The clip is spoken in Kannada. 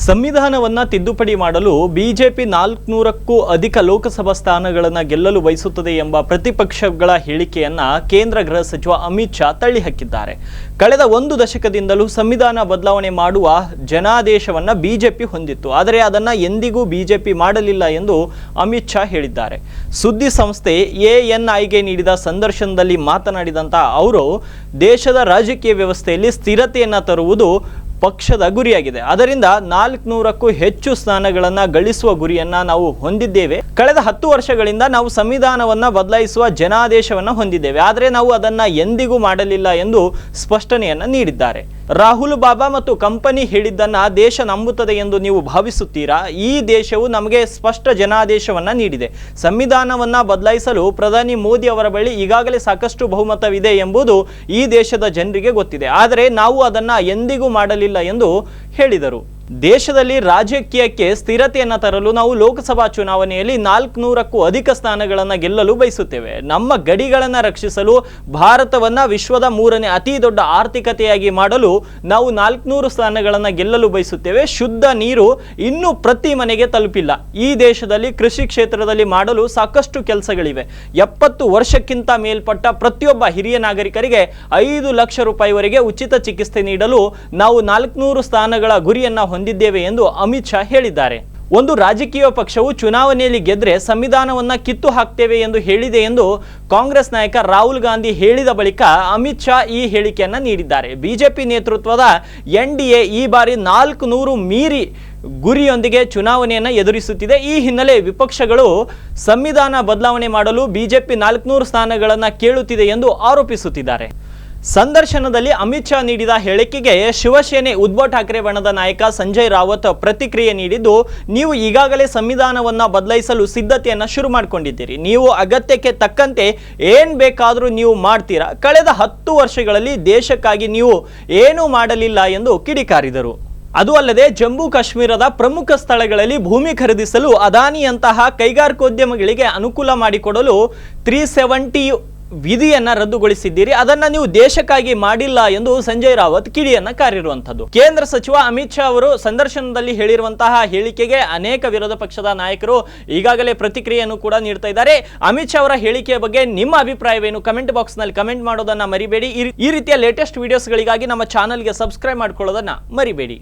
ಸಂವಿಧಾನವನ್ನ ತಿದ್ದುಪಡಿ ಮಾಡಲು ಬಿಜೆಪಿ 400ಕ್ಕೂ ಅಧಿಕ ಲೋಕಸಭಾ ಸ್ಥಾನಗಳನ್ನು ಗೆಲ್ಲಲು ಬಯಸುತ್ತದೆ ಎಂಬ ಪ್ರತಿಪಕ್ಷಗಳ ಹೇಳಿಕೆಯನ್ನ ಕೇಂದ್ರ ಗೃಹ ಸಚಿವ ಅಮಿತ್ ಶಾ ತಳ್ಳಿಹಾಕಿದ್ದಾರೆ. ಕಳೆದ ಒಂದು ದಶಕದಿಂದಲೂ ಸಂವಿಧಾನ ಬದಲಾವಣೆ ಮಾಡುವ ಜನಾದೇಶವನ್ನ ಬಿಜೆಪಿ ಹೊಂದಿತ್ತು, ಆದರೆ ಅದನ್ನ ಎಂದಿಗೂ ಬಿಜೆಪಿ ಮಾಡಲಿಲ್ಲ ಎಂದು ಅಮಿತ್ ಶಾ ಹೇಳಿದ್ದಾರೆ. ಸುದ್ದಿ ಸಂಸ್ಥೆ ಎಎನ್ಐಗೆ ನೀಡಿದ ಸಂದರ್ಶನದಲ್ಲಿ ಮಾತನಾಡಿದಂತಹ ಅವರು, ದೇಶದ ರಾಜಕೀಯ ವ್ಯವಸ್ಥೆಯಲ್ಲಿ ಸ್ಥಿರತೆಯನ್ನ ತರುವುದು ಪಕ್ಷದ ಗುರಿಯಾಗಿದೆ. ಅದರಿಂದ 400ಕ್ಕೂ ಹೆಚ್ಚು ಸ್ಥಾನಗಳನ್ನು ಗಳಿಸುವ ಗುರಿಯನ್ನ ನಾವು ಹೊಂದಿದ್ದೇವೆ. ಕಳೆದ 10 ವರ್ಷಗಳಿಂದ ನಾವು ಸಂವಿಧಾನವನ್ನ ಬದಲಾಯಿಸುವ ಜನಾದೇಶವನ್ನ ಹೊಂದಿದ್ದೇವೆ, ಆದರೆ ನಾವು ಅದನ್ನ ಎಂದಿಗೂ ಮಾಡಲಿಲ್ಲ ಎಂದು ಸ್ಪಷ್ಟನೆಯನ್ನ ನೀಡಿದ್ದಾರೆ. ರಾಹುಲ್ ಬಾಬಾ ಮತ್ತು ಕಂಪನಿ ಹೇಳಿದ್ದನ್ನ ದೇಶ ನಂಬುತ್ತದೆ ಎಂದು ನೀವು ಭಾವಿಸುತ್ತೀರಾ? ಈ ದೇಶವು ನಮಗೆ ಸ್ಪಷ್ಟ ಜನಾದೇಶವನ್ನ ನೀಡಿದೆ. ಸಂವಿಧಾನವನ್ನ ಬದಲಾಯಿಸಲು ಪ್ರಧಾನಿ ಮೋದಿ ಅವರ ಬಳಿ ಈಗಾಗಲೇ ಸಾಕಷ್ಟು ಬಹುಮತವಿದೆ ಎಂಬುದು ಈ ದೇಶದ ಜನರಿಗೆ ಗೊತ್ತಿದೆ, ಆದರೆ ನಾವು ಅದನ್ನ ಎಂದಿಗೂ ಮಾಡಲಿಲ್ಲ ಎಂದು ಹೇಳಿದರು. ದೇಶದಲ್ಲಿ ರಾಜಕೀಯಕ್ಕೆ ಸ್ಥಿರತೆಯನ್ನು ತರಲು ನಾವು ಲೋಕಸಭಾ ಚುನಾವಣೆಯಲ್ಲಿ 400ಕ್ಕೂ ಅಧಿಕ ಸ್ಥಾನಗಳನ್ನು ಗೆಲ್ಲಲು ಬಯಸುತ್ತೇವೆ. ನಮ್ಮ ಗಡಿಗಳನ್ನು ರಕ್ಷಿಸಲು ಭಾರತವನ್ನ ವಿಶ್ವದ 3ನೇ ಅತಿ ದೊಡ್ಡ ಆರ್ಥಿಕತೆಯಾಗಿ ಮಾಡಲು ನಾವು 400 ಸ್ಥಾನಗಳನ್ನು ಗೆಲ್ಲಲು ಬಯಸುತ್ತೇವೆ. ಶುದ್ಧ ನೀರು ಇನ್ನೂ ಪ್ರತಿ ಮನೆಗೆ ತಲುಪಿಲ್ಲ. ಈ ದೇಶದಲ್ಲಿ ಕೃಷಿ ಕ್ಷೇತ್ರದಲ್ಲಿ ಮಾಡಲು ಸಾಕಷ್ಟು ಕೆಲಸಗಳಿವೆ. 70 ವರ್ಷಕ್ಕಿಂತ ಮೇಲ್ಪಟ್ಟ ಪ್ರತಿಯೊಬ್ಬ ಹಿರಿಯ ನಾಗರಿಕರಿಗೆ 5 ಲಕ್ಷ ರೂಪಾಯಿವರೆಗೆ ಉಚಿತ ಚಿಕಿತ್ಸೆ ನೀಡಲು ನಾವು 400 ಸ್ಥಾನಗಳ ಗುರಿಯನ್ನ ಹೊಂದಿದ್ದೇವೆ ಎಂದು ಅಮಿತ್ ಶಾ ಹೇಳಿದ್ದಾರೆ. ಒಂದು ರಾಜಕೀಯ ಪಕ್ಷವು ಚುನಾವಣೆಯಲ್ಲಿ ಗೆದ್ರೆ ಸಂವಿಧಾನವನ್ನ ಕಿತ್ತು ಹಾಕ್ತೇವೆ ಎಂದು ಹೇಳಿದೆ ಎಂದು ಕಾಂಗ್ರೆಸ್ ನಾಯಕ ರಾಹುಲ್ ಗಾಂಧಿ ಹೇಳಿದ ಬಳಿಕ ಅಮಿತ್ ಶಾ ಈ ಹೇಳಿಕೆಯನ್ನ ನೀಡಿದ್ದಾರೆ. ಬಿಜೆಪಿ ನೇತೃತ್ವದ ಎನ್ಡಿಎ ಈ ಬಾರಿ 400 ಮೀರಿ ಗುರಿಯೊಂದಿಗೆ ಚುನಾವಣೆಯನ್ನು ಎದುರಿಸುತ್ತಿದೆ. ಈ ಹಿನ್ನೆಲೆ ವಿಪಕ್ಷಗಳು ಸಂವಿಧಾನ ಬದಲಾವಣೆ ಮಾಡಲು ಬಿಜೆಪಿ 400 ಸ್ಥಾನಗಳನ್ನು ಕೇಳುತ್ತಿದೆ ಎಂದು ಆರೋಪಿಸುತ್ತಿದ್ದಾರೆ. ಸಂದರ್ಶನದಲ್ಲಿ ಅಮಿತ್ ಶಾ ನೀಡಿದ ಹೇಳಿಕೆಗೆ ಶಿವಸೇನೆ ಉದ್ಧವ್ ಠಾಕ್ರೆ ಬಣದ ನಾಯಕ ಸಂಜಯ್ ರಾವತ್ ಪ್ರತಿಕ್ರಿಯೆ ನೀಡಿದ್ದು, ನೀವು ಈಗಾಗಲೇ ಸಂವಿಧಾನವನ್ನ ಬದಲಾಯಿಸಲು ಸಿದ್ಧತೆಯನ್ನ ಶುರು ಮಾಡಿಕೊಂಡಿದ್ದೀರಿ. ನೀವು ಅಗತ್ಯಕ್ಕೆ ತಕ್ಕಂತೆ ಏನ್ ಬೇಕಾದರೂ ನೀವು ಮಾಡ್ತೀರಾ. ಕಳೆದ 10 ವರ್ಷಗಳಲ್ಲಿ ದೇಶಕ್ಕಾಗಿ ನೀವು ಏನೂ ಮಾಡಲಿಲ್ಲ ಎಂದು ಕಿಡಿಕಾರಿದರು. ಅದು ಅಲ್ಲದೆ ಜಮ್ಮು ಕಾಶ್ಮೀರದ ಪ್ರಮುಖ ಸ್ಥಳಗಳಲ್ಲಿ ಭೂಮಿ ಖರೀದಿಸಲು ಅದಾನಿಯಂತಹ ಕೈಗಾರಿಕೋದ್ಯಮಿಗಳಿಗೆ ಅನುಕೂಲ ಮಾಡಿಕೊಡಲು 370 ವಿಧಿಯನ್ನ ರದ್ದುಗೊಳಿಸಿದ್ದೀರಿ. ಅದನ್ನ ನೀವು ದೇಶಕ್ಕಾಗಿ ಮಾಡಿಲ್ಲ ಎಂದು ಸಂಜಯ್ ರಾವತ್ ಕಿಡಿಯನ್ನ ಕಾರಿರುವಂತದ್ದು. ಕೇಂದ್ರ ಸಚಿವ ಅಮಿತ್ ಶಾ ಅವರು ಸಂದರ್ಶನದಲ್ಲಿ ಹೇಳಿರುವಂತಹ ಹೇಳಿಕೆಗೆ ಅನೇಕ ವಿರೋಧ ಪಕ್ಷದ ನಾಯಕರು ಈಗಾಗಲೇ ಪ್ರತಿಕ್ರಿಯೆಯನ್ನು ಕೂಡ ನೀಡ್ತಾ ಇದ್ದಾರೆ. ಅಮಿತ್ ಶಾ ಅವರ ಹೇಳಿಕೆಯ ಬಗ್ಗೆ ನಿಮ್ಮ ಅಭಿಪ್ರಾಯವೇನು? ಕಮೆಂಟ್ ಬಾಕ್ಸ್ ನಲ್ಲಿ ಕಮೆಂಟ್ ಮಾಡೋದನ್ನ ಮರಿಬೇಡಿ. ಈ ರೀತಿಯ ಲೇಟೆಸ್ಟ್ ವಿಡಿಯೋಸ್ಗಳಿಗಾಗಿ ನಮ್ಮ ಚಾನಲ್ಗೆ ಸಬ್ಸ್ಕ್ರೈಬ್ ಮಾಡ್ಕೊಳ್ಳೋದನ್ನ ಮರಿಬೇಡಿ.